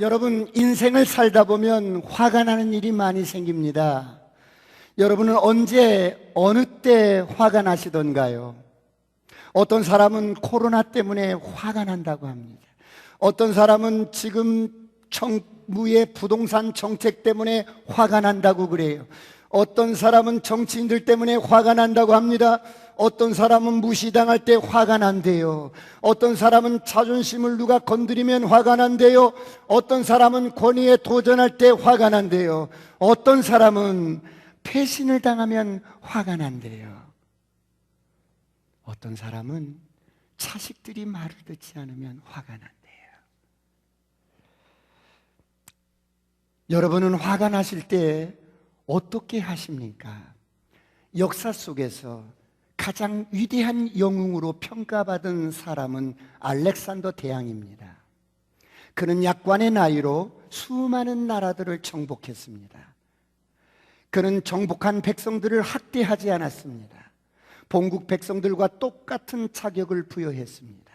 여러분, 인생을 살다 보면 화가 나는 일이 많이 생깁니다. 여러분은 언제, 어느 때 화가 나시던가요? 어떤 사람은 코로나 때문에 화가 난다고 합니다. 어떤 사람은 지금 정부의 부동산 정책 때문에 화가 난다고 그래요. 어떤 사람은 정치인들 때문에 화가 난다고 합니다. 어떤 사람은 무시당할 때 화가 난대요. 어떤 사람은 자존심을 누가 건드리면 화가 난대요. 어떤 사람은 권위에 도전할 때 화가 난대요. 어떤 사람은 배신을 당하면 화가 난대요. 어떤 사람은 자식들이 말을 듣지 않으면 화가 난대요. 여러분은 화가 나실 때 어떻게 하십니까? 역사 속에서 가장 위대한 영웅으로 평가받은 사람은 알렉산더 대왕입니다. 그는 약관의 나이로 수많은 나라들을 정복했습니다. 그는 정복한 백성들을 학대하지 않았습니다. 본국 백성들과 똑같은 자격을 부여했습니다.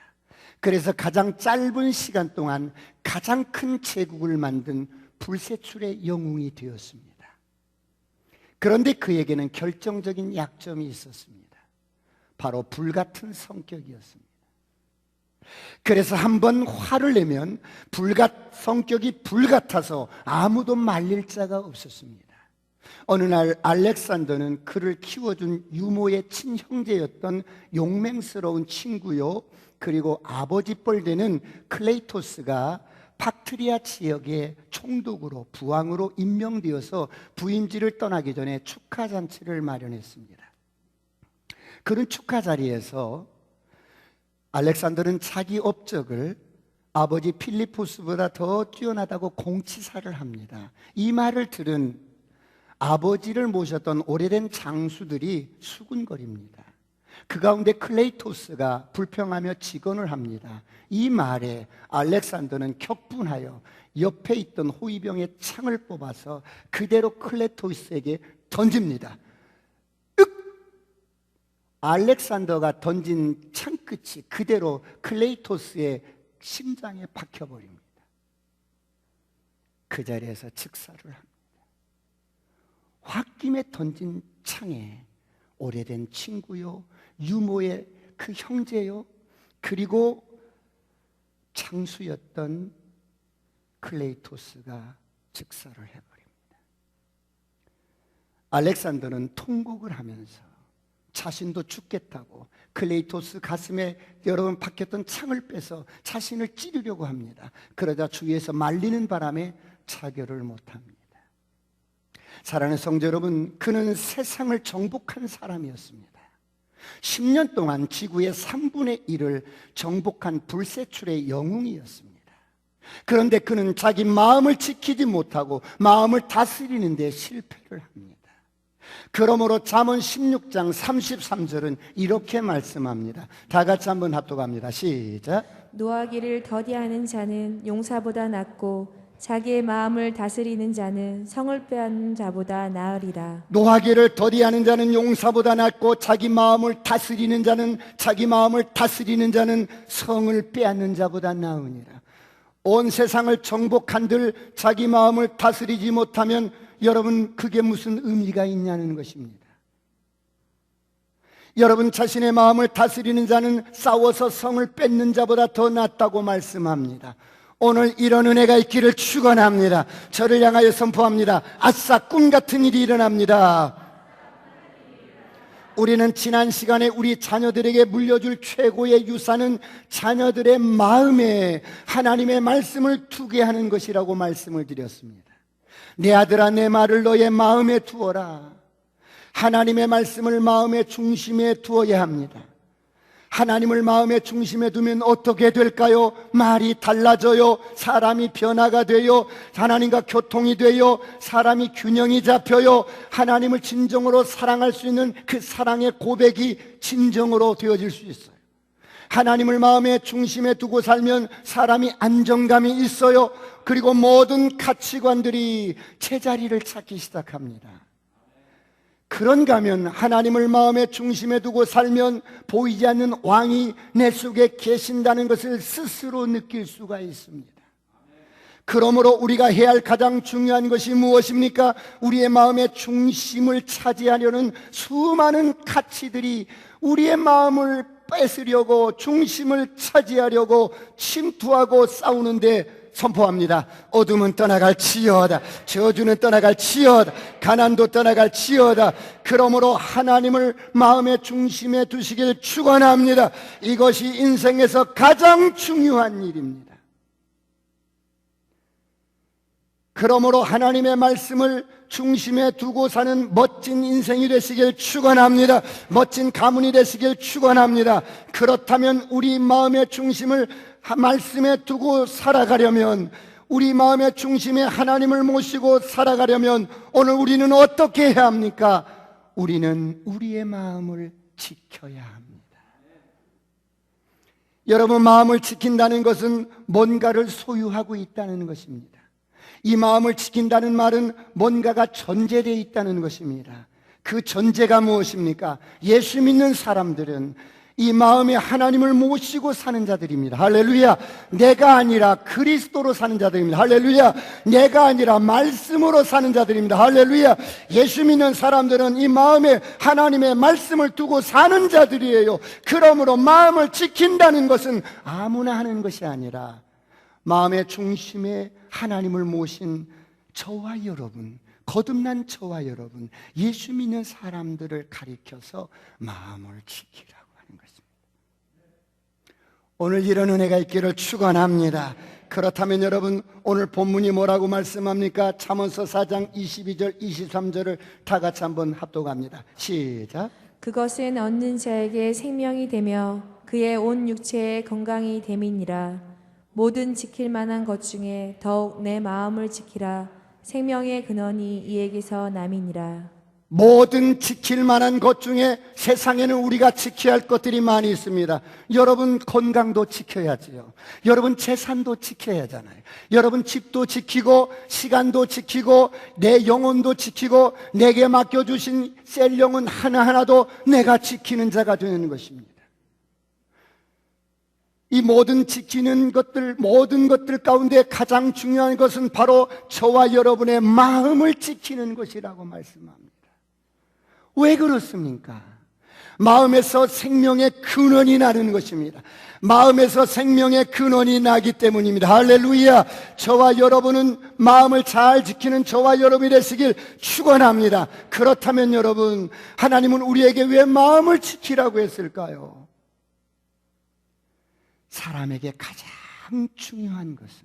그래서 가장 짧은 시간 동안 가장 큰 제국을 만든 불세출의 영웅이 되었습니다. 그런데 그에게는 결정적인 약점이 있었습니다. 바로 불같은 성격이었습니다. 그래서 한번 화를 내면 성격이 불같아서 아무도 말릴 자가 없었습니다. 어느 날 알렉산더는 그를 키워준 유모의 친형제였던 용맹스러운 친구요, 그리고 아버지 뻘 되는 클레이토스가 박트리아 지역의 총독으로 부왕으로 임명되어서 부임지를 떠나기 전에 축하잔치를 마련했습니다. 그런 축하 자리에서 알렉산더는 자기 업적을 아버지 필리포스보다 더 뛰어나다고 공치사를 합니다. 이 말을 들은 아버지를 모셨던 오래된 장수들이 수군거립니다. 그 가운데 클레이토스가 불평하며 직언을 합니다. 이 말에 알렉산더는 격분하여 옆에 있던 호위병의 창을 뽑아서 그대로 클레이토스에게 던집니다. 알렉산더가 던진 창끝이 그대로 클레이토스의 심장에 박혀버립니다. 그 자리에서 즉사를 합니다. 홧김에 던진 창에 오래된 친구요, 유모의 그 형제요, 그리고 장수였던 클레이토스가 즉사를 해버립니다. 알렉산더는 통곡을 하면서 자신도 죽겠다고 클레이토스 가슴에 여러분 박혔던 창을 빼서 자신을 찌르려고 합니다. 그러자 주위에서 말리는 바람에 자결을 못합니다. 사랑하는 성도 여러분, 그는 세상을 정복한 사람이었습니다. 10년 동안 지구의 3분의 1을 정복한 불세출의 영웅이었습니다. 그런데 그는 자기 마음을 지키지 못하고 마음을 다스리는 데 실패를 합니다. 그러므로 잠언 16장 33절은 이렇게 말씀합니다. 다 같이 한번 합독합니다. 시작. 노하기를 더디하는 자는 용사보다 낫고 자기의 마음을 다스리는 자는 성을 빼앗는 자보다 나으리라. 노하기를 더디하는 자는 용사보다 낫고 자기 마음을 다스리는 자는 성을 빼앗는 자보다 나으니라. 온 세상을 정복한들 자기 마음을 다스리지 못하면 여러분, 그게 무슨 의미가 있냐는 것입니다. 여러분, 자신의 마음을 다스리는 자는 싸워서 성을 뺏는 자보다 더 낫다고 말씀합니다. 오늘 이런 은혜가 있기를 축원합니다. 저를 향하여 선포합니다. 아싸, 꿈 같은 일이 일어납니다. 우리는 지난 시간에 우리 자녀들에게 물려줄 최고의 유산은 자녀들의 마음에 하나님의 말씀을 두게 하는 것이라고 말씀을 드렸습니다. 내 아들아, 내 말을 너의 마음에 두어라. 하나님의 말씀을 마음의 중심에 두어야 합니다. 하나님을 마음의 중심에 두면 어떻게 될까요? 말이 달라져요. 사람이 변화가 돼요. 하나님과 교통이 돼요. 사람이 균형이 잡혀요. 하나님을 진정으로 사랑할 수 있는 그 사랑의 고백이 진정으로 되어질 수 있어요. 하나님을 마음의 중심에 두고 살면 사람이 안정감이 있어요. 그리고 모든 가치관들이 제자리를 찾기 시작합니다. 그런가 하면 하나님을 마음의 중심에 두고 살면 보이지 않는 왕이 내 속에 계신다는 것을 스스로 느낄 수가 있습니다. 그러므로 우리가 해야 할 가장 중요한 것이 무엇입니까? 우리의 마음의 중심을 차지하려는 수많은 가치들이 우리의 마음을 뺏으려고, 중심을 차지하려고 침투하고 싸우는데 선포합니다. 어둠은 떠나갈지어다. 저주는 떠나갈지어다. 가난도 떠나갈지어다. 그러므로 하나님을 마음의 중심에 두시길 축원합니다. 이것이 인생에서 가장 중요한 일입니다. 그러므로 하나님의 말씀을 중심에 두고 사는 멋진 인생이 되시길 축원합니다. 멋진 가문이 되시길 축원합니다. 그렇다면 우리 마음의 중심을 말씀에 두고 살아가려면, 우리 마음의 중심에 하나님을 모시고 살아가려면 오늘 우리는 어떻게 해야 합니까? 우리는 우리의 마음을 지켜야 합니다. 여러분, 마음을 지킨다는 것은 뭔가를 소유하고 있다는 것입니다. 이 마음을 지킨다는 말은 뭔가가 전제되어 있다는 것입니다. 그 전제가 무엇입니까? 예수 믿는 사람들은 이 마음에 하나님을 모시고 사는 자들입니다. 할렐루야. 내가 아니라 그리스도로 사는 자들입니다. 할렐루야. 내가 아니라 말씀으로 사는 자들입니다. 할렐루야. 예수 믿는 사람들은 이 마음에 하나님의 말씀을 두고 사는 자들이에요. 그러므로 마음을 지킨다는 것은 아무나 하는 것이 아니라 마음의 중심에 하나님을 모신 저와 여러분, 거듭난 저와 여러분, 예수 믿는 사람들을 가리켜서 마음을 지키라고 하는 것입니다. 오늘 이런 은혜가 있기를 축원합니다. 그렇다면 여러분, 오늘 본문이 뭐라고 말씀합니까? 잠언서 4장 22절 23절을 다 같이 한번 합독합니다. 시작. 그것은 얻는 자에게 생명이 되며 그의 온 육체에 건강이 됨이니라. 모든 지킬 만한 것 중에 더욱 내 마음을 지키라. 생명의 근원이 이에게서 남이니라. 모든 지킬 만한 것 중에 세상에는 우리가 지켜야 할 것들이 많이 있습니다. 여러분 건강도 지켜야지요. 여러분 재산도 지켜야 하잖아요. 여러분 집도 지키고 시간도 지키고 내 영혼도 지키고 내게 맡겨주신 셀령은 하나하나도 내가 지키는 자가 되는 것입니다. 이 모든 지키는 것들, 모든 것들 가운데 가장 중요한 것은 바로 저와 여러분의 마음을 지키는 것이라고 말씀합니다. 왜 그렇습니까? 마음에서 생명의 근원이 나는 것입니다. 마음에서 생명의 근원이 나기 때문입니다. 할렐루야. 저와 여러분은 마음을 잘 지키는 저와 여러분이 되시길 축원합니다. 그렇다면 여러분, 하나님은 우리에게 왜 마음을 지키라고 했을까요? 사람에게 가장 중요한 것은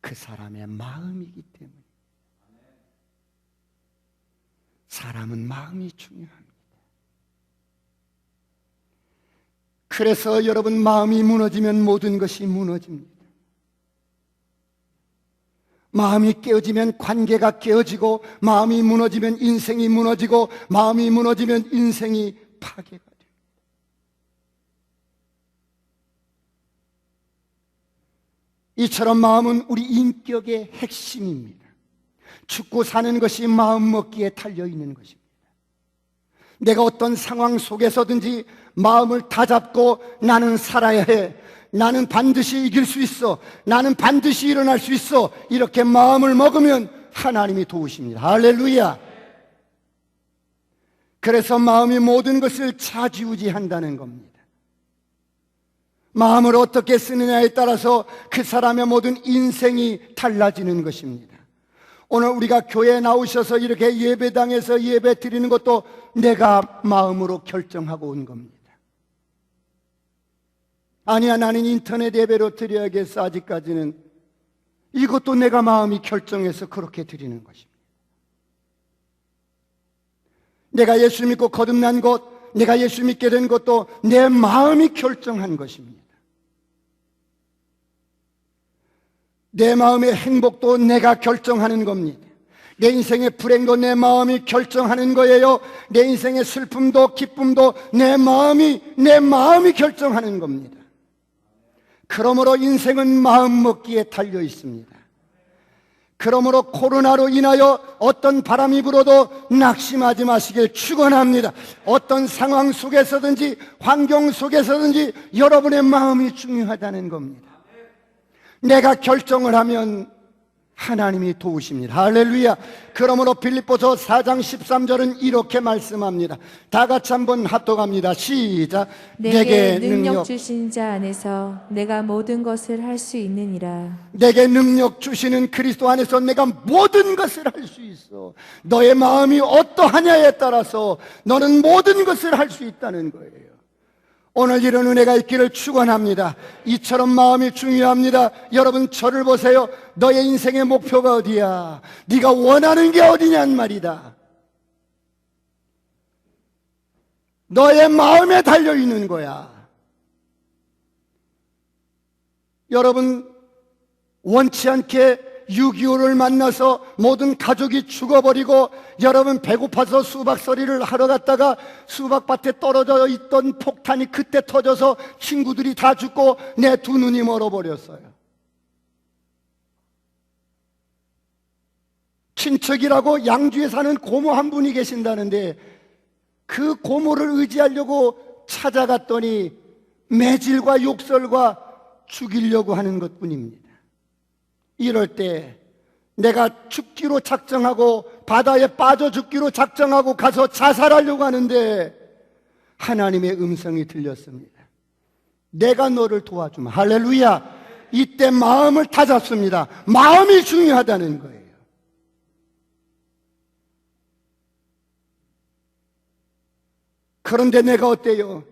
그 사람의 마음이기 때문에. 사람은 마음이 중요합니다. 그래서 여러분, 마음이 무너지면 모든 것이 무너집니다. 마음이 깨어지면 관계가 깨어지고, 마음이 무너지면 인생이 무너지고, 마음이 무너지면 인생이 파괴가 됩니다. 이처럼 마음은 우리 인격의 핵심입니다. 죽고 사는 것이 마음 먹기에 달려있는 것입니다. 내가 어떤 상황 속에서든지 마음을 다잡고 나는 살아야 해, 나는 반드시 이길 수 있어, 나는 반드시 일어날 수 있어, 이렇게 마음을 먹으면 하나님이 도우십니다. 할렐루야. 그래서 마음이 모든 것을 좌지우지한다는 겁니다. 마음을 어떻게 쓰느냐에 따라서 그 사람의 모든 인생이 달라지는 것입니다. 오늘 우리가 교회에 나오셔서 이렇게 예배당에서 예배 드리는 것도 내가 마음으로 결정하고 온 겁니다. 아니야, 나는 인터넷 예배로 드려야겠어. 아직까지는. 이것도 내가 마음이 결정해서 그렇게 드리는 것입니다. 내가 예수 믿고 거듭난 것, 내가 예수 믿게 된 것도 내 마음이 결정한 것입니다. 내 마음의 행복도 내가 결정하는 겁니다. 내 인생의 불행도 내 마음이 결정하는 거예요. 내 인생의 슬픔도 기쁨도 내 마음이 결정하는 겁니다. 그러므로 인생은 마음 먹기에 달려 있습니다. 그러므로 코로나로 인하여 어떤 바람이 불어도 낙심하지 마시길 축원합니다. 어떤 상황 속에서든지 환경 속에서든지 여러분의 마음이 중요하다는 겁니다. 내가 결정을 하면 하나님이 도우십니다. 할렐루야. 그러므로 빌립보서 4장 13절은 이렇게 말씀합니다. 다 같이 한번 합독합니다. 시작. 내게 능력 주신 자 안에서 내가 모든 것을 할 수 있느니라. 내게 능력 주시는 그리스도 안에서 내가 모든 것을 할 수 있어. 너의 마음이 어떠하냐에 따라서 너는 모든 것을 할 수 있다는 거예요. 오늘 이런 은혜가 있기를 축원합니다. 이처럼 마음이 중요합니다. 여러분 저를 보세요. 너의 인생의 목표가 어디야? 네가 원하는 게 어디냔 말이다. 너의 마음에 달려있는 거야. 여러분 원치 않게 6.25를 만나서 모든 가족이 죽어버리고 여러분 배고파서 수박서리를 하러 갔다가 수박밭에 떨어져 있던 폭탄이 그때 터져서 친구들이 다 죽고 내 두 눈이 멀어버렸어요. 친척이라고 양주에 사는 고모 한 분이 계신다는데 그 고모를 의지하려고 찾아갔더니 매질과 욕설과 죽이려고 하는 것뿐입니다. 이럴 때 내가 죽기로 작정하고 바다에 빠져 죽기로 작정하고 가서 자살하려고 하는데 하나님의 음성이 들렸습니다. 내가 너를 도와주마. 할렐루야. 이때 마음을 다잡습니다. 마음이 중요하다는 거예요. 그런데 내가 어때요?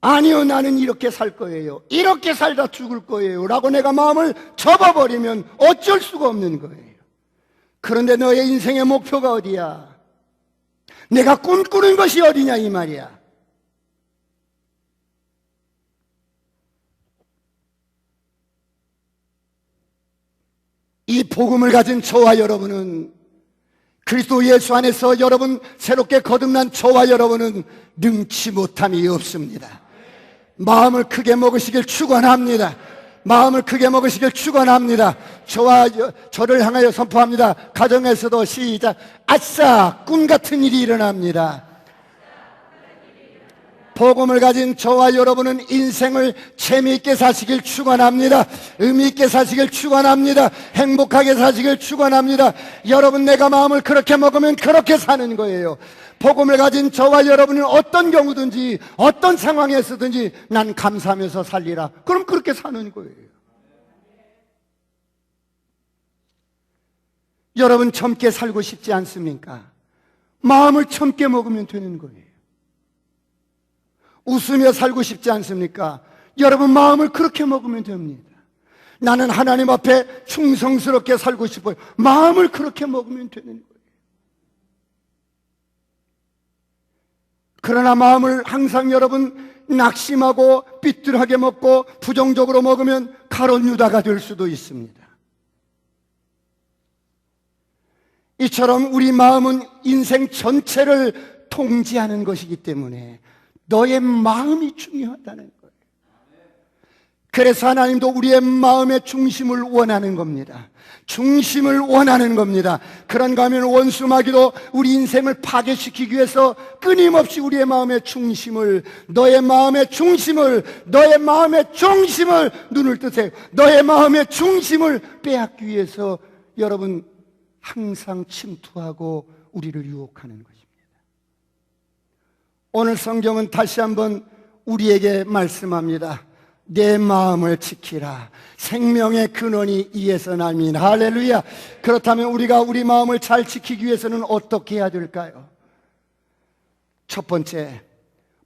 아니요, 나는 이렇게 살 거예요. 이렇게 살다 죽을 거예요. 라고 내가 마음을 접어버리면 어쩔 수가 없는 거예요. 그런데 너의 인생의 목표가 어디야? 내가 꿈꾸는 것이 어디냐 이 말이야. 이 복음을 가진 저와 여러분은 그리스도 예수 안에서 여러분 새롭게 거듭난 저와 여러분은 능치 못함이 없습니다. 마음을 크게 먹으시길 축원합니다. 마음을 크게 먹으시길 축원합니다. 저를 향하여 선포합니다. 가정에서도 시작. 아싸, 꿈 같은 일이 일어납니다. 복음을 가진 저와 여러분은 인생을 재미있게 사시길 축원합니다. 의미있게 사시길 축원합니다. 행복하게 사시길 축원합니다. 여러분 내가 마음을 그렇게 먹으면 그렇게 사는 거예요. 복음을 가진 저와 여러분은 어떤 경우든지 어떤 상황에서든지 난 감사하면서 살리라. 그럼 그렇게 사는 거예요. 여러분 젊게 살고 싶지 않습니까? 마음을 젊게 먹으면 되는 거예요. 웃으며 살고 싶지 않습니까? 여러분 마음을 그렇게 먹으면 됩니다. 나는 하나님 앞에 충성스럽게 살고 싶어요. 마음을 그렇게 먹으면 되는 거예요. 그러나 마음을 항상 여러분 낙심하고 삐뚤하게 먹고 부정적으로 먹으면 가론 유다가 될 수도 있습니다. 이처럼 우리 마음은 인생 전체를 통제하는 것이기 때문에 너의 마음이 중요하다는 거예요. 그래서 하나님도 우리의 마음의 중심을 원하는 겁니다. 중심을 원하는 겁니다. 그런가 하면 원수 마귀도 우리 인생을 파괴시키기 위해서 끊임없이 우리의 마음의 중심을, 너의 마음의 중심을, 너의 마음의 중심을, 눈을 뜨세요. 너의 마음의 중심을 빼앗기 위해서 여러분 항상 침투하고 우리를 유혹하는 것입니다. 오늘 성경은 다시 한번 우리에게 말씀합니다. 내 마음을 지키라. 생명의 근원이 이에서 납니다. 할렐루야. 그렇다면 우리가 우리 마음을 잘 지키기 위해서는 어떻게 해야 될까요? 첫 번째,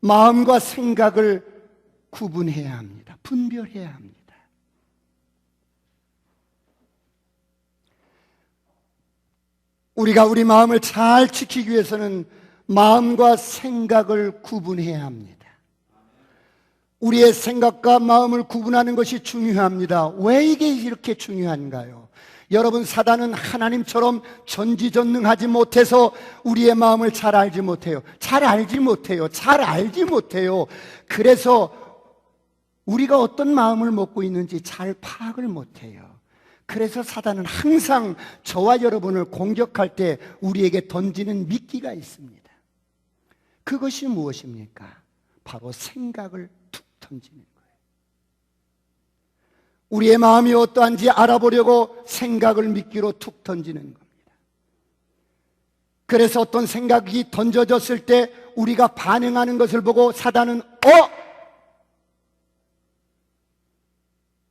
마음과 생각을 구분해야 합니다. 분별해야 합니다. 우리가 우리 마음을 잘 지키기 위해서는 마음과 생각을 구분해야 합니다. 우리의 생각과 마음을 구분하는 것이 중요합니다. 왜 이게 이렇게 중요한가요? 여러분, 사단은 하나님처럼 전지전능하지 못해서 우리의 마음을 잘 알지 못해요. 잘 알지 못해요. 그래서 우리가 어떤 마음을 먹고 있는지 잘 파악을 못해요. 그래서 사단은 항상 저와 여러분을 공격할 때 우리에게 던지는 미끼가 있습니다. 그것이 무엇입니까? 바로 생각을 툭 던지는 거예요. 우리의 마음이 어떠한지 알아보려고 생각을 미끼로 툭 던지는 겁니다. 그래서 어떤 생각이 던져졌을 때 우리가 반응하는 것을 보고 사단은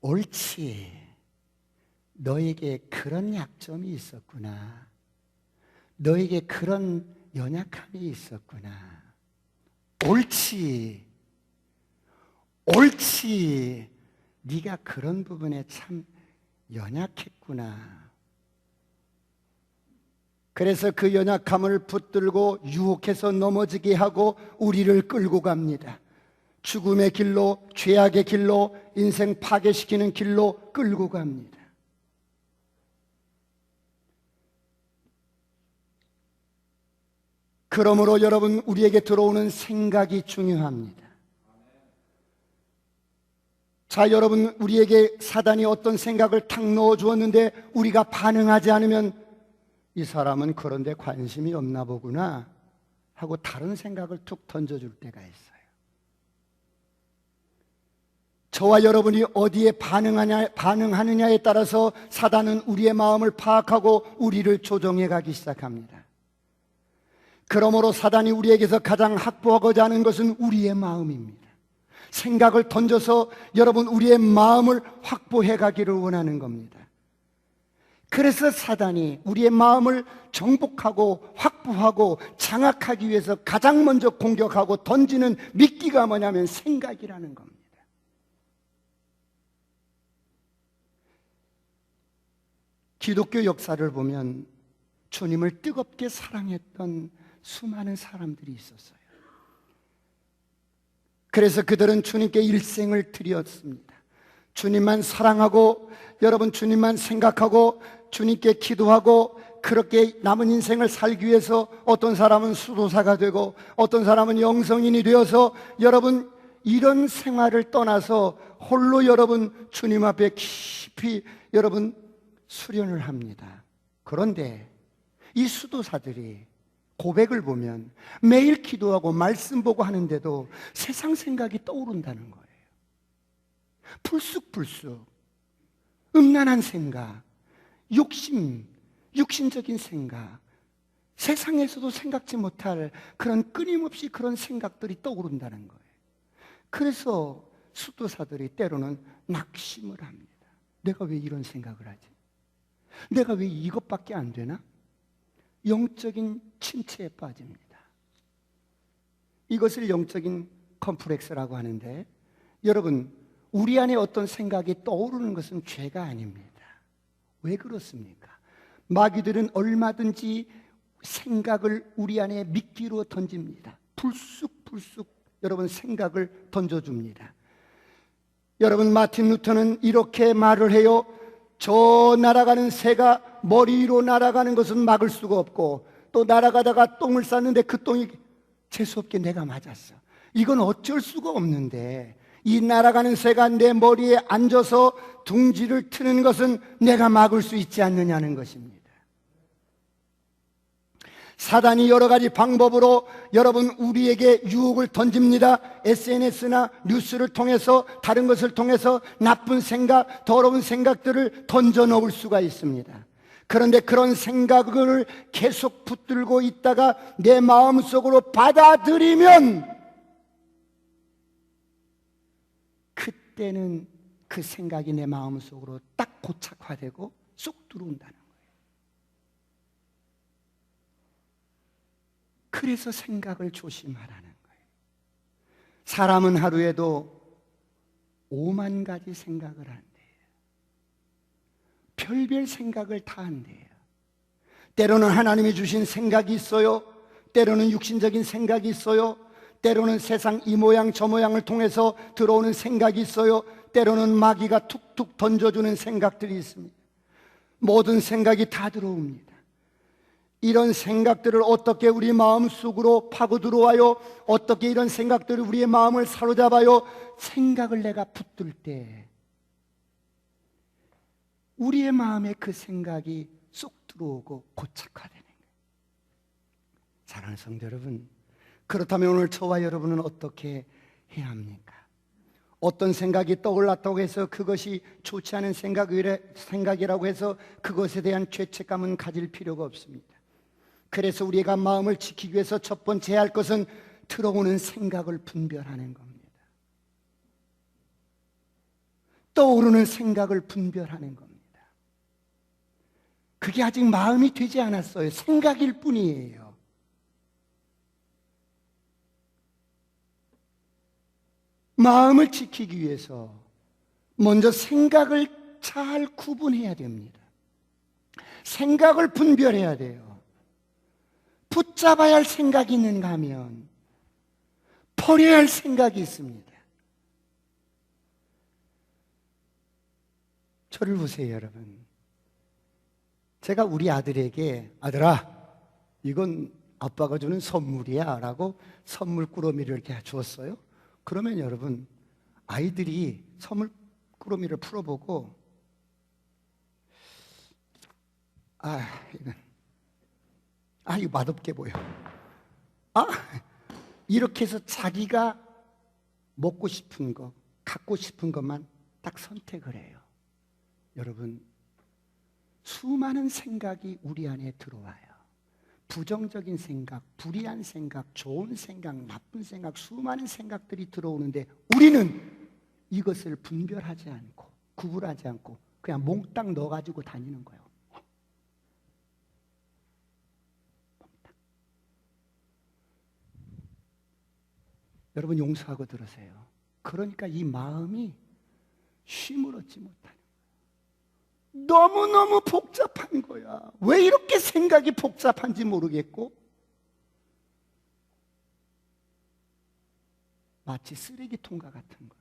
옳지, 너에게 그런 약점이 있었구나, 너에게 그런 연약함이 있었구나, 옳지, 네가 그런 부분에 참 연약했구나. 그래서 그 연약함을 붙들고 유혹해서 넘어지게 하고 우리를 끌고 갑니다. 죽음의 길로, 죄악의 길로, 인생 파괴시키는 길로 끌고 갑니다. 그러므로 여러분, 우리에게 들어오는 생각이 중요합니다. 자, 여러분, 우리에게 사단이 어떤 생각을 탁 넣어주었는데 우리가 반응하지 않으면 이 사람은 그런 데 관심이 없나 보구나 하고 다른 생각을 툭 던져줄 때가 있어요. 저와 여러분이 어디에 반응하느냐에 따라서 사단은 우리의 마음을 파악하고 우리를 조종해 가기 시작합니다. 그러므로 사단이 우리에게서 가장 확보하고자 하는 것은 우리의 마음입니다. 생각을 던져서 여러분, 우리의 마음을 확보해 가기를 원하는 겁니다. 그래서 사단이 우리의 마음을 정복하고 확보하고 장악하기 위해서 가장 먼저 공격하고 던지는 미끼가 뭐냐면 생각이라는 겁니다. 기독교 역사를 보면 주님을 뜨겁게 사랑했던 수많은 사람들이 있었어요. 그래서 그들은 주님께 일생을 드렸습니다. 주님만 사랑하고, 여러분, 주님만 생각하고 주님께 기도하고, 그렇게 남은 인생을 살기 위해서 어떤 사람은 수도사가 되고 어떤 사람은 영성인이 되어서 여러분, 이런 생활을 떠나서 홀로 여러분 주님 앞에 깊이 여러분 수련을 합니다. 그런데 이 수도사들이 고백을 보면 매일 기도하고 말씀 보고 하는데도 세상 생각이 떠오른다는 거예요. 불쑥불쑥 음란한 생각, 육신적인 생각, 세상에서도 생각지 못할 그런 끊임없이 그런 생각들이 떠오른다는 거예요. 그래서 수도사들이 때로는 낙심을 합니다. 내가 왜 이런 생각을 하지? 내가 왜 이것밖에 안 되나? 영적인 침체에 빠집니다. 이것을 영적인 컴플렉스라고 하는데, 여러분, 우리 안에 어떤 생각이 떠오르는 것은 죄가 아닙니다. 왜 그렇습니까? 마귀들은 얼마든지 생각을 우리 안에 미끼로 던집니다. 불쑥불쑥 여러분 생각을 던져줍니다. 여러분, 마틴 루터는 이렇게 말을 해요. 저 날아가는 새가 머리 위로 날아가는 것은 막을 수가 없고, 또 날아가다가 똥을 쌌는데 그 똥이 재수없게 내가 맞았어. 이건 어쩔 수가 없는데, 이 날아가는 새가 내 머리에 앉아서 둥지를 트는 것은 내가 막을 수 있지 않느냐는 것입니다. 사단이 여러 가지 방법으로 여러분 우리에게 유혹을 던집니다. SNS나 뉴스를 통해서, 다른 것을 통해서 나쁜 생각, 더러운 생각들을 던져 넣을 수가 있습니다. 그런데 그런 생각을 계속 붙들고 있다가 내 마음속으로 받아들이면 그때는 그 생각이 내 마음속으로 딱 고착화되고 쏙 들어온다는 거예요. 그래서 생각을 조심하라는 거예요. 사람은 하루에도 5만 가지 생각을 한대요. 별별 생각을 다 한대요. 때로는 하나님이 주신 생각이 있어요. 때로는 육신적인 생각이 있어요. 때로는 세상 이 모양 저 모양을 통해서 들어오는 생각이 있어요. 때로는 마귀가 툭툭 던져주는 생각들이 있습니다. 모든 생각이 다 들어옵니다. 이런 생각들을 어떻게 우리 마음속으로 파고 들어와요? 어떻게 이런 생각들이 우리의 마음을 사로잡아요? 생각을 내가 붙들 때 우리의 마음에 그 생각이 쏙 들어오고 고착화되는 거예요. 사랑하는 성도 여러분, 그렇다면 오늘 저와 여러분은 어떻게 해야 합니까? 어떤 생각이 떠올랐다고 해서 그것이 좋지 않은 생각이라고 해서 그것에 대한 죄책감은 가질 필요가 없습니다. 그래서 우리가 마음을 지키기 위해서 첫 번째 할 것은 들어오는 생각을 분별하는 겁니다. 떠오르는 생각을 분별하는 겁니다. 그게 아직 마음이 되지 않았어요. 생각일 뿐이에요. 마음을 지키기 위해서 먼저 생각을 잘 구분해야 됩니다. 생각을 분별해야 돼요. 붙잡아야 할 생각이 있는가 하면 버려야 할 생각이 있습니다. 저를 보세요, 여러분. 제가 우리 아들에게 아들아, 이건 아빠가 주는 선물이야 라고 선물 꾸러미를 이렇게 주었어요. 그러면 여러분, 아이들이 선물 꾸러미를 풀어보고 이거 맛없게 보여. 이렇게 해서 자기가 먹고 싶은 거, 갖고 싶은 것만 딱 선택을 해요. 여러분, 수많은 생각이 우리 안에 들어와요. 부정적인 생각, 불의한 생각, 좋은 생각, 나쁜 생각, 수많은 생각들이 들어오는데 우리는 이것을 분별하지 않고 구분하지 않고 그냥 몽땅 넣어가지고 다니는 거예요. 몽땅. 여러분 용서하고 들으세요. 그러니까 이 마음이 쉼을 얻지 못하는 거예요. 너무너무 복잡한 거야. 왜 이렇게 생각이 복잡한지 모르겠고 마치 쓰레기통과 같은 거야.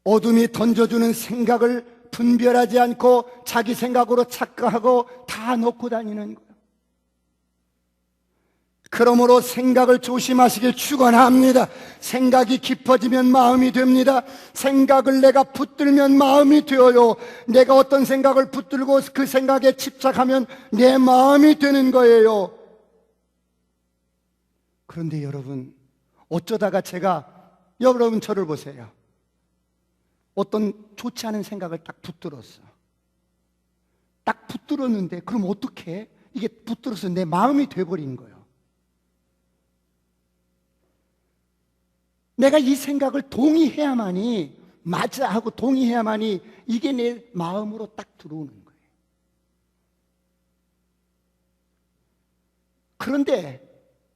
어둠이 던져주는 생각을 분별하지 않고 자기 생각으로 착각하고 다 놓고 다니는 거예요. 그러므로 생각을 조심하시길 축원합니다. 생각이 깊어지면 마음이 됩니다. 생각을 내가 붙들면 마음이 되어요. 내가 어떤 생각을 붙들고 그 생각에 집착하면 내 마음이 되는 거예요. 그런데 여러분, 어쩌다가 여러분 저를 보세요. 어떤 좋지 않은 생각을 딱 붙들었어. 딱 붙들었는데 그럼 어떻게 해? 이게 붙들어서 내 마음이 돼버린 거예요. 내가 이 생각을 동의해야만이, 맞아 하고 동의해야만이 이게 내 마음으로 딱 들어오는 거예요. 그런데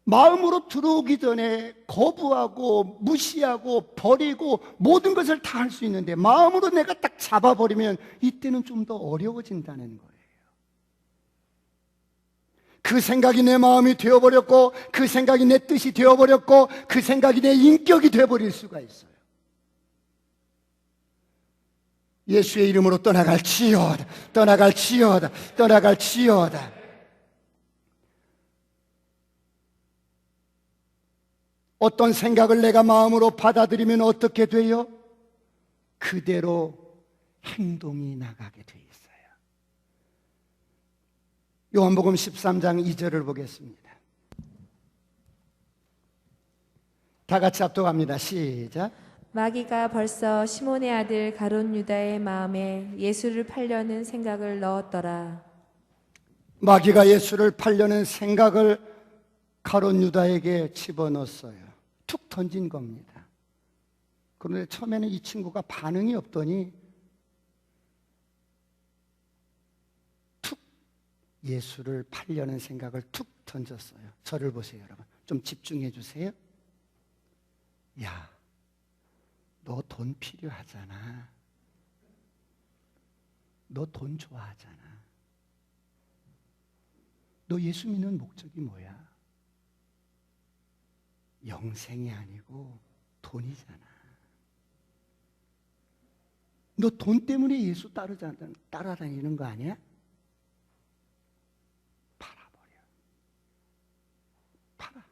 마음으로 들어오기 전에 거부하고 무시하고 버리고 모든 것을 다 할 수 있는데 마음으로 내가 딱 잡아버리면 이때는 좀 더 어려워진다는 거예요. 그 생각이 내 마음이 되어버렸고 그 생각이 내 뜻이 되어버렸고 그 생각이 내 인격이 되어버릴 수가 있어요. 예수의 이름으로 떠나갈지어다, 떠나갈지어다, 떠나갈지어다. 어떤 생각을 내가 마음으로 받아들이면 어떻게 돼요? 그대로 행동이 나가게 돼 있어요. 요한복음 13장 2절을 보겠습니다. 다 같이 합독합니다. 시작. 마귀가 벌써 시몬의 아들 가룟 유다의 마음에 예수를 팔려는 생각을 넣었더라. 마귀가 예수를 팔려는 생각을 가룟 유다에게 집어넣었어요. 툭 던진 겁니다. 그런데 처음에는 이 친구가 반응이 없더니 툭 예수를 팔려는 생각을 툭 던졌어요. 저를 보세요, 여러분. 좀 집중해 주세요. 야, 너 돈 필요하잖아. 너 돈 좋아하잖아. 너 예수 믿는 목적이 뭐야? 영생이 아니고 돈이잖아. 너 돈 때문에 예수 따라다니는 거 아니야? 팔아버려. 팔아.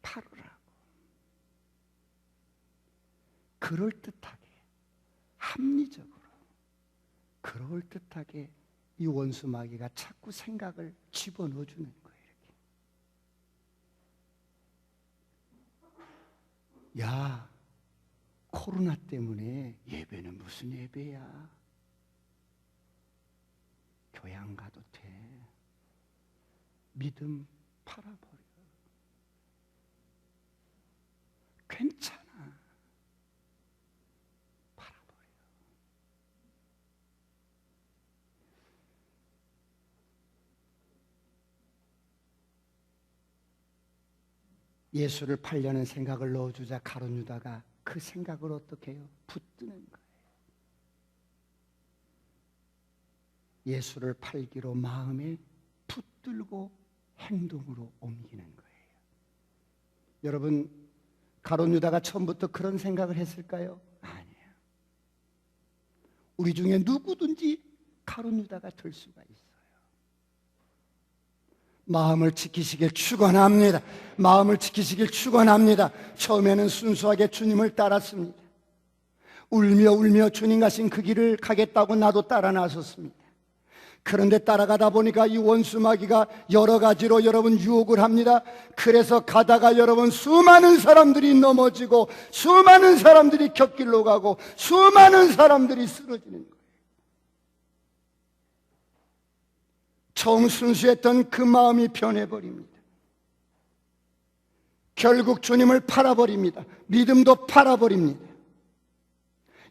팔으라고. 그럴듯하게 합리적으로 그럴듯하게 이 원수 마귀가 자꾸 생각을 집어넣어 주는 거예요. 이렇게. 야, 코로나 때문에 예배는 무슨 예배야? 교회 안 가도 돼. 믿음 팔아버려. 괜찮아. 팔아버려. 예수를 팔려는 생각을 넣어주자 가룟 유다가 그 생각을 어떻게 해요? 붙드는 거예요. 예수를 팔기로 마음에 붙들고 행동으로 옮기는 거예요. 여러분, 가룟 유다가 처음부터 그런 생각을 했을까요? 아니에요. 우리 중에 누구든지 가룟 유다가 될 수가 있어요. 마음을 지키시길 축원합니다. 마음을 지키시길 축원합니다. 처음에는 순수하게 주님을 따랐습니다. 울며 주님 가신 그 길을 가겠다고 나도 따라 나섰습니다. 그런데 따라가다 보니까 이 원수 마귀가 여러 가지로 여러분 유혹을 합니다. 그래서 가다가 여러분 수많은 사람들이 넘어지고 수많은 사람들이 곁길로 가고 수많은 사람들이 쓰러지는 거예요. 처음 순수했던 그 마음이 변해버립니다. 결국 주님을 팔아버립니다. 믿음도 팔아버립니다.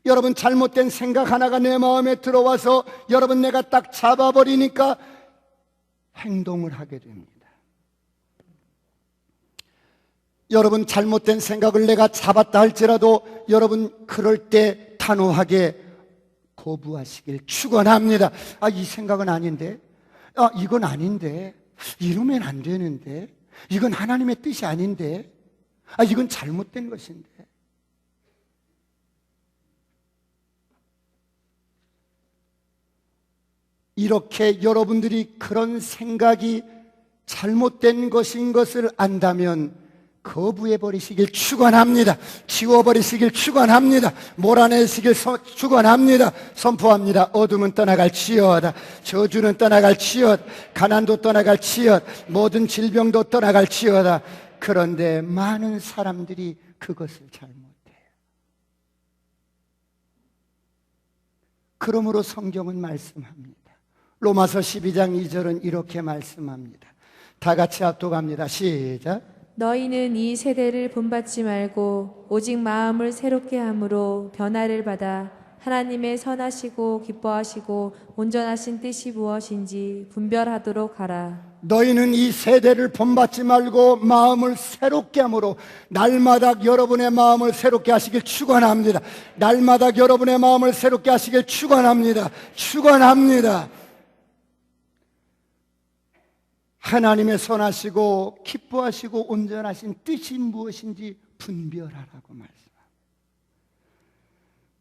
여러분, 잘못된 생각 하나가 내 마음에 들어와서 여러분 내가 딱 잡아버리니까 행동을 하게 됩니다. 여러분, 잘못된 생각을 내가 잡았다 할지라도 여러분 그럴 때 단호하게 거부하시길 축원합니다. 이 생각은 아닌데, 이건 아닌데, 이러면 안 되는데, 이건 하나님의 뜻이 아닌데, 이건 잘못된 것인데. 이렇게 여러분들이 그런 생각이 잘못된 것인 것을 안다면 거부해버리시길 축원합니다. 지워버리시길 축원합니다. 몰아내시길 축원합니다. 선포합니다. 어둠은 떠나갈지어다. 저주는 떠나갈지어다. 가난도 떠나갈지어다. 모든 질병도 떠나갈지어다. 그런데 많은 사람들이 그것을 잘못해요. 그러므로 성경은 말씀합니다. 로마서 12장 2절은 이렇게 말씀합니다. 다 같이 합독합니다. 시작. 너희는 이 세대를 본받지 말고 오직 마음을 새롭게 함으로 변화를 받아 하나님의 선하시고 기뻐하시고 온전하신 뜻이 무엇인지 분별하도록 하라. 너희는 이 세대를 본받지 말고 마음을 새롭게 함으로, 날마다 여러분의 마음을 새롭게 하시길 축원합니다. 날마다 여러분의 마음을 새롭게 하시길 축원합니다. 축원합니다. 하나님의 선하시고 기뻐하시고 온전하신 뜻이 무엇인지 분별하라고 말씀합니다.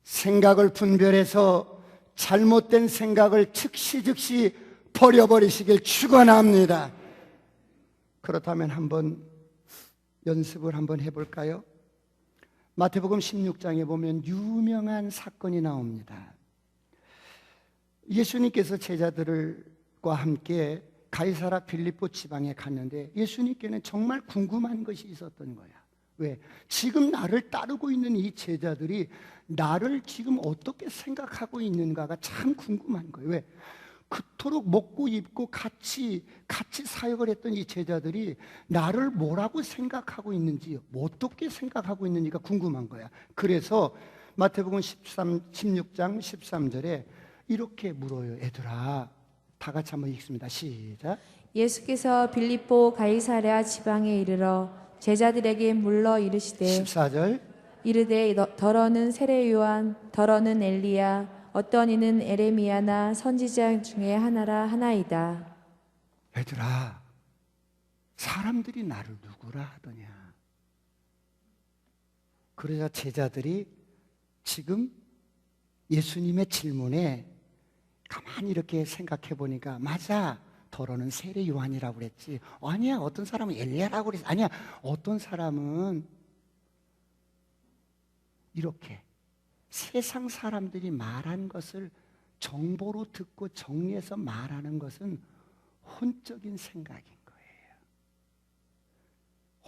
생각을 분별해서 잘못된 생각을 즉시 버려버리시길 축원합니다. 그렇다면 한번 연습을 한번 해볼까요? 마태복음 16장에 보면 유명한 사건이 나옵니다. 예수님께서 제자들과 함께 가이사라 빌립보 지방에 갔는데 예수님께는 정말 궁금한 것이 있었던 거야. 왜? 지금 나를 따르고 있는 이 제자들이 나를 지금 어떻게 생각하고 있는가가 참 궁금한 거예요. 왜? 그토록 먹고 입고 같이 사역을 했던 이 제자들이 나를 뭐라고 생각하고 있는지, 어떻게 생각하고 있는지가 궁금한 거야. 그래서 마태복음 16장 13절에 이렇게 물어요. 얘들아, 다 같이 한번 읽습니다. 시작. 예수께서 빌립보 가이사랴 지방에 이르러 제자들에게 물러 이르시되 14절. 이르되 더러는 세례 요한, 더러는 엘리야, 어떤 이는 에레미야나 선지자 중에 하나라 하나이다. 얘들아, 사람들이 나를 누구라 하더냐. 그러자 제자들이 지금 예수님의 질문에 가만히 이렇게 생각해 보니까, 맞아, 더러는 세례 요한이라고 그랬지. 아니야, 어떤 사람은 엘리야라고 그랬지. 아니야, 어떤 사람은 이렇게 세상 사람들이 말한 것을 정보로 듣고 정리해서 말하는 것은 혼적인 생각인 거예요.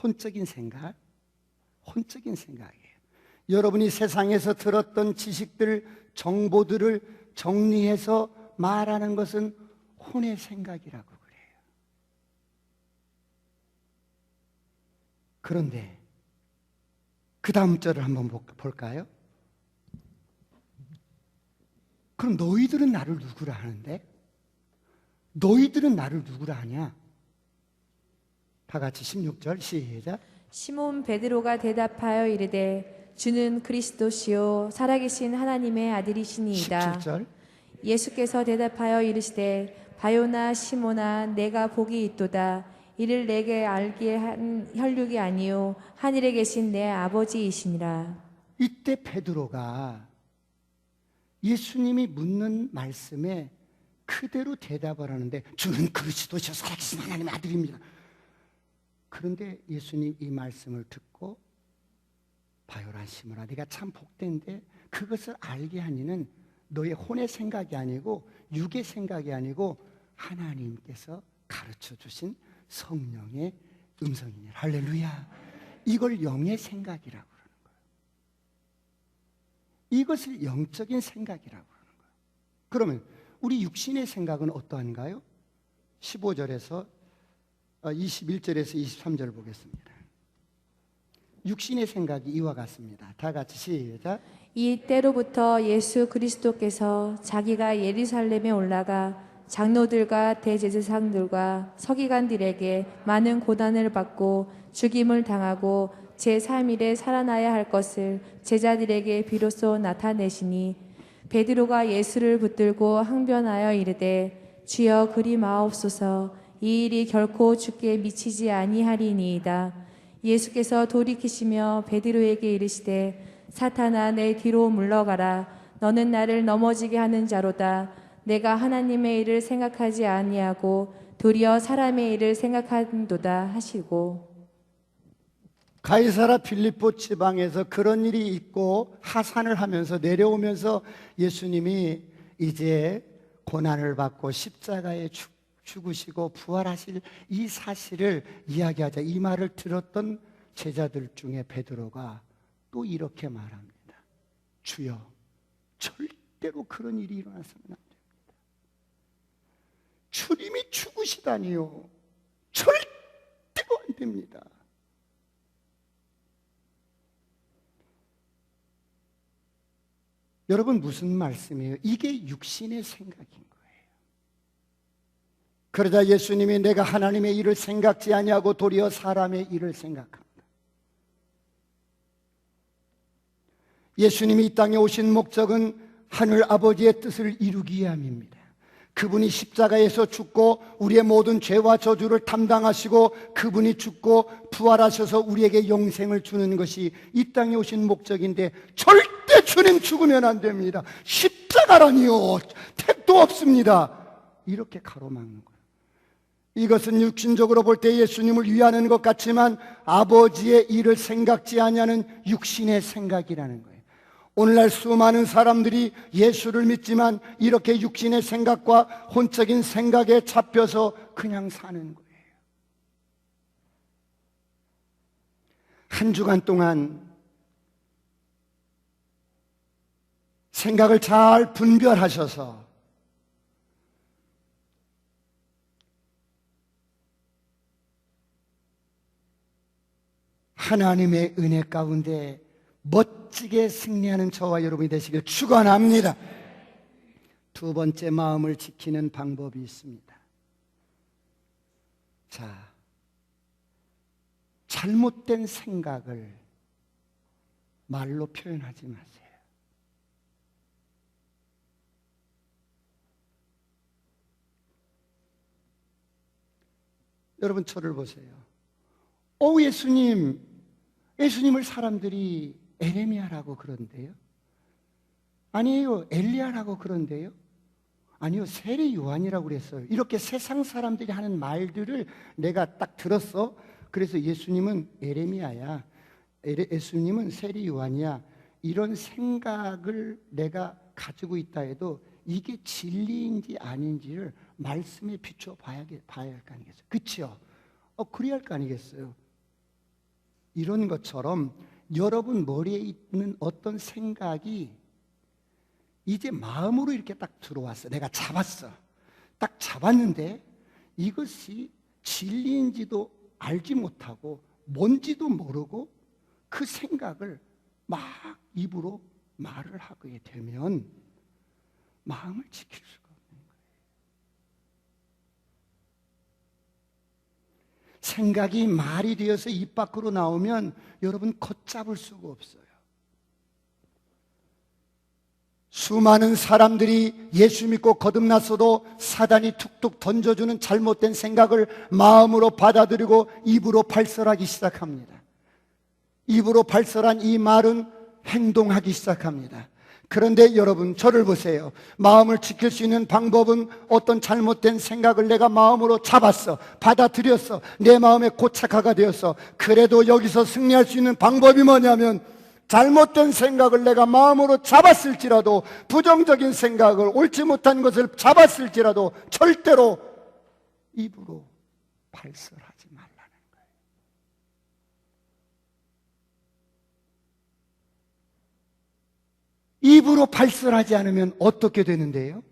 혼적인 생각, 혼적인 생각이에요. 여러분이 세상에서 들었던 지식들, 정보들을 정리해서 말하는 것은 혼의 생각이라고 그래요. 그런데 그 다음 절을 한번 볼까요? 그럼 너희들은 나를 누구라 하는데? 너희들은 나를 누구라 하냐? 다 같이 16절 시작. 시몬 베드로가 대답하여 이르되 주는 그리스도시요 살아계신 하나님의 아들이시니이다. 17절. 예수께서 대답하여 이르시되 바요나 시몬아 내가 복이 있도다. 이를 내게 알게 한 혈육이 아니요 하늘에 계신 내 아버지이시니라. 이때 베드로가 예수님이 묻는 말씀에 그대로 대답을 하는데 주는 그리스도시요 살아계신 하나님의 아들입니다. 그런데 예수님 이 말씀을 듣고 바요라 시몬아 네가 참 복된데 그것을 알게 하니는 너의 혼의 생각이 아니고 육의 생각이 아니고 하나님께서 가르쳐 주신 성령의 음성이니라. 할렐루야. 이걸 영의 생각이라고 그러는 거예요. 이것을 영적인 생각이라고 그러는 거예요. 그러면 우리 육신의 생각은 어떠한가요? 15절에서 21절에서 23절 보겠습니다. 육신의 생각이 이와 같습니다. 다 같이 시작. 이때로부터 예수 그리스도께서 자기가 예루살렘에 올라가 장로들과 대제사장들과 서기관들에게 많은 고난을 받고 죽임을 당하고 제3일에 살아나야 할 것을 제자들에게 비로소 나타내시니 베드로가 예수를 붙들고 항변하여 이르되 주여 그리 마옵소서 이 일이 결코 주께 미치지 아니하리니이다. 예수께서 돌이키시며 베드로에게 이르시되 사탄아 내 뒤로 물러가라. 너는 나를 넘어지게 하는 자로다. 내가 하나님의 일을 생각하지 아니하고 도리어 사람의 일을 생각한도다 하시고. 가이사라 필리포 지방에서 그런 일이 있고 하산을 하면서 내려오면서 예수님이 이제 고난을 받고 십자가에 죽으시고 부활하실 이 사실을 이야기하자 이 말을 들었던 제자들 중에 베드로가 또 이렇게 말합니다. 주여 절대로 그런 일이 일어나서는 안 됩니다. 주님이 죽으시다니요 절대로 안 됩니다. 여러분 무슨 말씀이에요? 이게 육신의 생각인 거예요. 그러자 예수님이 내가 하나님의 일을 생각지 아니하고 도리어 사람의 일을 생각합니다. 예수님이 이 땅에 오신 목적은 하늘 아버지의 뜻을 이루기 위함입니다. 그분이 십자가에서 죽고 우리의 모든 죄와 저주를 담당하시고 그분이 죽고 부활하셔서 우리에게 영생을 주는 것이 이 땅에 오신 목적인데 절대 주님 죽으면 안 됩니다. 십자가라니요. 택도 없습니다. 이렇게 가로막는 거예요. 이것은 육신적으로 볼 때 예수님을 위하는 것 같지만 아버지의 일을 생각지 아니하는 육신의 생각이라는 거예요. 오늘날 수많은 사람들이 예수를 믿지만 이렇게 육신의 생각과 혼적인 생각에 잡혀서 그냥 사는 거예요. 한 주간 동안 생각을 잘 분별하셔서 하나님의 은혜 가운데 멋지게 승리하는 저와 여러분이 되시길 축원합니다. 두 번째 마음을 지키는 방법이 있습니다. 자, 잘못된 생각을 말로 표현하지 마세요. 여러분 저를 보세요. 예수님을 사람들이 에레미야라고 그런데요? 아니에요. 엘리야라고 그런데요? 아니요. 세례 요한이라고 그랬어요. 이렇게 세상 사람들이 하는 말들을 내가 딱 들었어. 그래서 예수님은 에레미야야. 예수님은 세례 요한이야. 이런 생각을 내가 가지고 있다 해도 이게 진리인지 아닌지를 말씀에 비춰 봐야 할 거 아니겠어요? 그렇죠? 그래야 할 거 아니겠어요? 이런 것처럼 여러분 머리에 있는 어떤 생각이 이제 마음으로 이렇게 딱 들어왔어. 내가 잡았어. 딱 잡았는데 이것이 진리인지도 알지 못하고 뭔지도 모르고 그 생각을 막 입으로 말을 하게 되면 마음을 지킬 수가 없는 거예요. 생각이 말이 되어서 입 밖으로 나오면 여러분 걷잡을 수가 없어요. 수많은 사람들이 예수 믿고 거듭났어도 사단이 툭툭 던져주는 잘못된 생각을 마음으로 받아들이고 입으로 발설하기 시작합니다. 입으로 발설한 이 말은 행동하기 시작합니다. 그런데 여러분, 저를 보세요. 마음을 지킬 수 있는 방법은 어떤 잘못된 생각을 내가 마음으로 잡았어, 받아들였어, 내 마음에 고착화가 되었어. 그래도 여기서 승리할 수 있는 방법이 뭐냐면, 잘못된 생각을 내가 마음으로 잡았을지라도, 부정적인 생각을, 옳지 못한 것을 잡았을지라도 절대로 입으로 발설하지 말라는 거예요. 입으로 발설하지 않으면 어떻게 되는데요?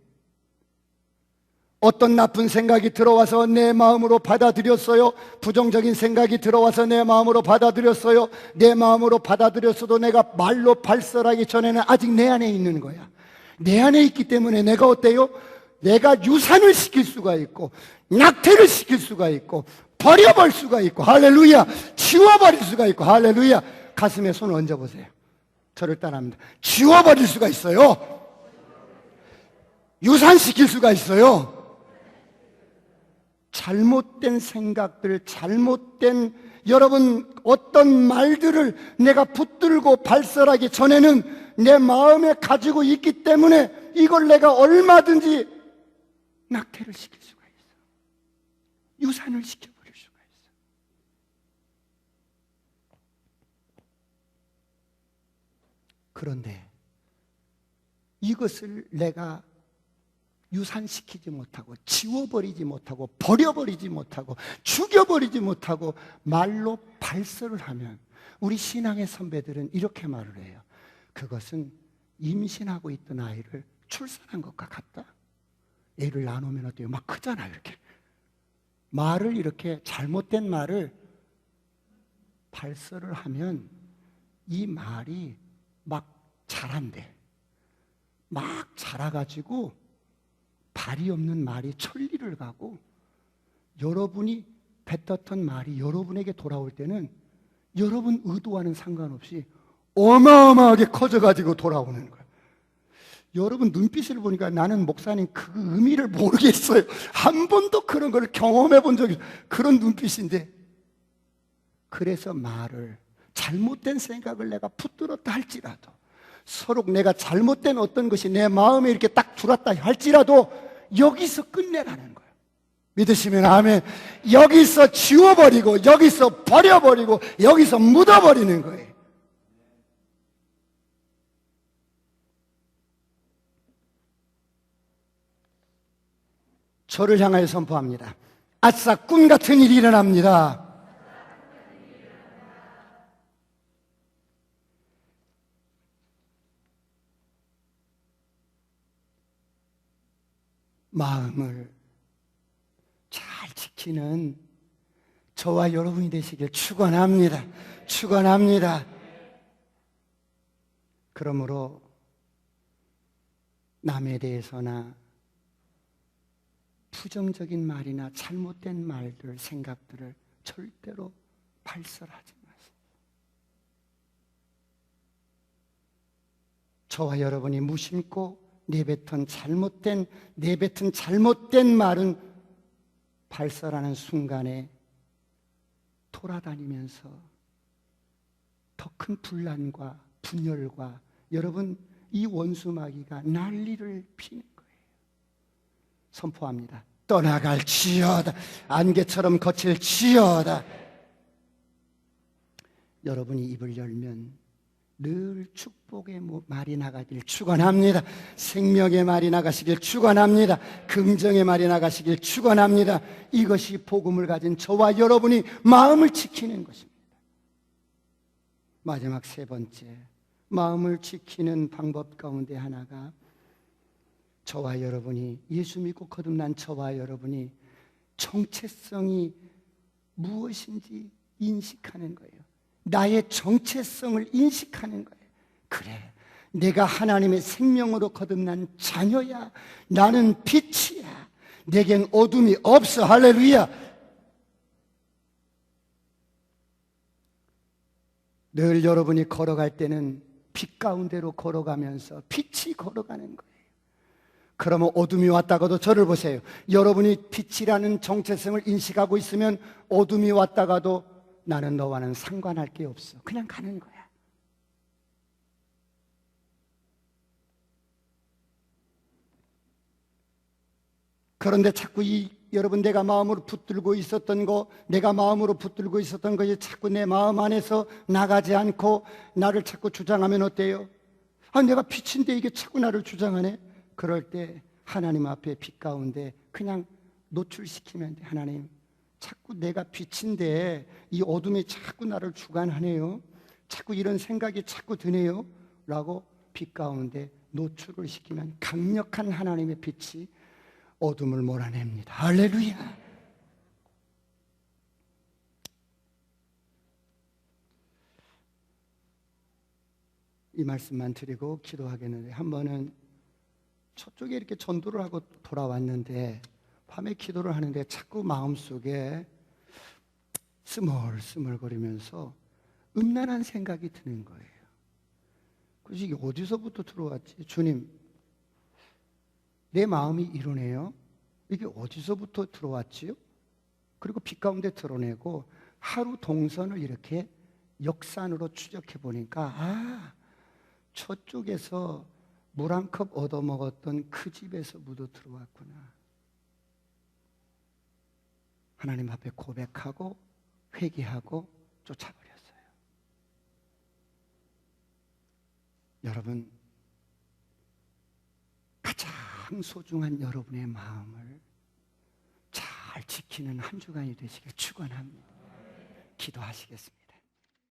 어떤 나쁜 생각이 들어와서 내 마음으로 받아들였어요. 부정적인 생각이 들어와서 내 마음으로 받아들였어요. 내 마음으로 받아들였어도 내가 말로 발설하기 전에는 아직 내 안에 있는 거야. 내 안에 있기 때문에 내가 어때요? 내가 유산을 시킬 수가 있고, 낙태를 시킬 수가 있고, 버려버릴 수가 있고, 할렐루야! 지워버릴 수가 있고, 할렐루야! 가슴에 손을 얹어보세요. 저를 따라합니다. 지워버릴 수가 있어요. 유산시킬 수가 있어요. 잘못된 생각들, 잘못된 여러분 어떤 말들을 내가 붙들고 발설하기 전에는 내 마음에 가지고 있기 때문에 이걸 내가 얼마든지 낙태를 시킬 수가 있어. 유산을 시켜버릴 수가 있어. 그런데 이것을 내가 유산시키지 못하고, 지워버리지 못하고, 버려버리지 못하고, 죽여버리지 못하고 말로 발설을 하면, 우리 신앙의 선배들은 이렇게 말을 해요. 그것은 임신하고 있던 아이를 출산한 것과 같다. 애를 나누면 어때요? 막 크잖아요. 이렇게 말을, 이렇게 잘못된 말을 발설을 하면 이 말이 막 자란대. 막 자라가지고 발이 없는 말이 천리를 가고, 여러분이 뱉었던 말이 여러분에게 돌아올 때는 여러분 의도와는 상관없이 어마어마하게 커져가지고 돌아오는 거예요. 여러분 눈빛을 보니까 나는 목사님 그 의미를 모르겠어요. 한 번도 그런 걸 경험해 본 적이, 그런 눈빛인데, 그래서 말을, 잘못된 생각을 내가 붙들었다 할지라도, 서로 내가 잘못된 어떤 것이 내 마음에 이렇게 딱 들어왔다 할지라도 여기서 끝내라는 거예요. 믿으시면 아멘. 여기서 지워버리고, 여기서 버려버리고, 여기서 묻어버리는 거예요. 저를 향하여 선포합니다. 아싸, 꿈 같은 일이 일어납니다. 마음을 잘 지키는 저와 여러분이 되시길 축원합니다. 축원합니다. 그러므로 남에 대해서나 부정적인 말이나 잘못된 말들, 생각들을 절대로 발설하지 마세요. 저와 여러분이 무심코 내뱉은 잘못된 말은 발설하는 순간에 돌아다니면서 더 큰 분란과 분열과, 여러분 이 원수마귀가 난리를 피는 거예요. 선포합니다. 떠나갈지어다. 안개처럼 거칠지어다. 여러분이 입을 열면 늘 축복의 말이 나가길 축원합니다. 생명의 말이 나가시길 축원합니다. 긍정의 말이 나가시길 축원합니다. 이것이 복음을 가진 저와 여러분이 마음을 지키는 것입니다. 마지막 세 번째, 마음을 지키는 방법 가운데 하나가 저와 여러분이, 예수 믿고 거듭난 저와 여러분이 정체성이 무엇인지 인식하는 거예요. 나의 정체성을 인식하는 거예요. 그래, 내가 하나님의 생명으로 거듭난 자녀야. 나는 빛이야. 내겐 어둠이 없어. 할렐루야. 늘 여러분이 걸어갈 때는 빛 가운데로 걸어가면서 빛이 걸어가는 거예요. 그러면 어둠이 왔다가도 저를 보세요. 여러분이 빛이라는 정체성을 인식하고 있으면 어둠이 왔다가도 나는 너와는 상관할 게 없어. 그냥 가는 거야. 그런데 자꾸 여러분 내가 마음으로 붙들고 있었던 거, 내가 마음으로 붙들고 있었던 것이 자꾸 내 마음 안에서 나가지 않고 나를 자꾸 주장하면 어때요? 아, 내가 빛인데 이게 자꾸 나를 주장하네? 그럴 때 하나님 앞에 빛 가운데 그냥 노출시키면 돼. 하나님, 자꾸 내가 빛인데 이 어둠이 자꾸 나를 주관하네요. 자꾸 이런 생각이 자꾸 드네요. 라고 빛 가운데 노출을 시키면 강력한 하나님의 빛이 어둠을 몰아냅니다. 할렐루야. 이 말씀만 드리고 기도하겠는데, 한 번은 저쪽에 이렇게 전도를 하고 돌아왔는데 밤에 기도를 하는데 자꾸 마음속에 스멀스멀거리면서 음란한 생각이 드는 거예요. 그래서 이게 어디서부터 들어왔지? 주님, 내 마음이 이러네요. 이게 어디서부터 들어왔지요? 그리고 빛 가운데 드러내고 하루 동선을 이렇게 역산으로 추적해 보니까, 아, 저쪽에서 물 한 컵 얻어먹었던 그 집에서 묻어 들어왔구나. 하나님 앞에 고백하고 회개하고 쫓아버렸어요. 여러분, 가장 소중한 여러분의 마음을 잘 지키는 한 주간이 되시길 축원합니다. 기도하시겠습니다.